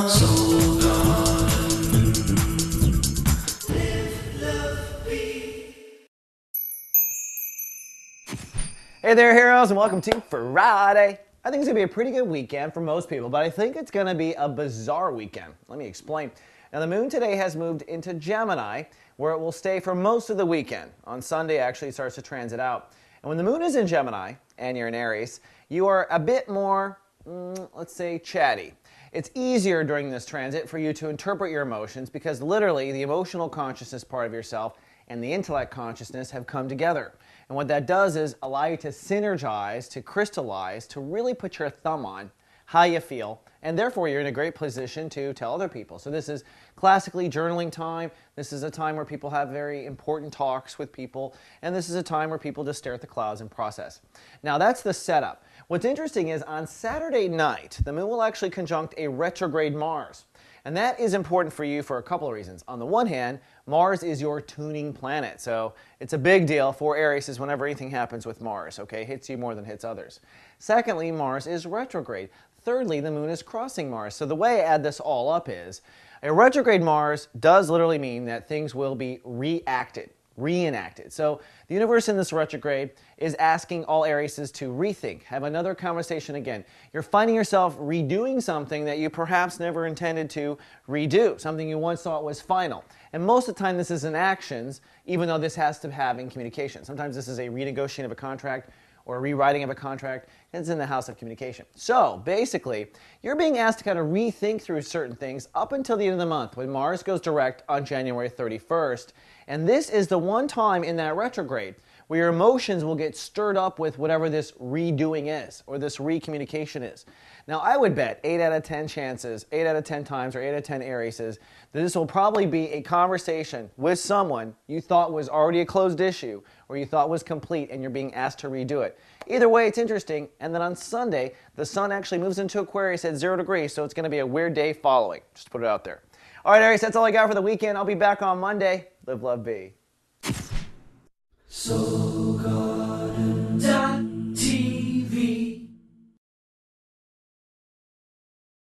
Soul Garden. Live, love, be. Hey there, heroes, and welcome to Friday. I think it's going to be a pretty good weekend for most people, but I think it's going to be a bizarre weekend. Let me explain. Now, the moon today has moved into Gemini, where it will stay for most of the weekend. On Sunday, actually, it starts to transit out. And when the moon is in Gemini, and you're in Aries, you are a bit more, let's say, chatty. It's easier during this transit for you to interpret your emotions because literally the emotional consciousness part of yourself and the intellect consciousness have come together. And what that does is allow you to synergize, to crystallize, to really put your thumb on how you feel, and therefore you're in a great position to tell other people. So this is classically journaling time. This is a time where people have very important talks with people, and this is a time where people just stare at the clouds and process. Now that's the setup. What's interesting is on Saturday night, the moon will actually conjunct a retrograde Mars. And that is important for you for a couple of reasons. On the one hand, Mars is your tuning planet. So it's a big deal for Aries whenever anything happens with Mars, okay? Hits you more than hits others. Secondly, Mars is retrograde. Thirdly, the moon is crossing Mars. So the way I add this all up is, a retrograde Mars does literally mean that things will be reenacted. So the universe in this retrograde is asking all Aries to rethink, have another conversation again. You're finding yourself redoing something that you perhaps never intended to redo, something you once thought was final. And most of the time this is in actions, even though this has to have in communication. Sometimes this is a renegotiation of a contract or a rewriting of a contract, and it's in the house of communication. So basically, you're being asked to kind of rethink through certain things up until the end of the month when Mars goes direct on January 31st. And this is the one time in that retrograde where your emotions will get stirred up with whatever this redoing is or this recommunication is. Now, I would bet 8 out of 10 chances, 8 out of 10 times, or 8 out of 10 Arieses, that this will probably be a conversation with someone you thought was already a closed issue or you thought was complete and you're being asked to redo it. Either way, it's interesting. And then on Sunday, the sun actually moves into Aquarius at 0 degrees, so it's going to be a weird day following. Just put it out there. All right, Aries, that's all I got for the weekend. I'll be back on Monday. Live, love, be. Soul Garden.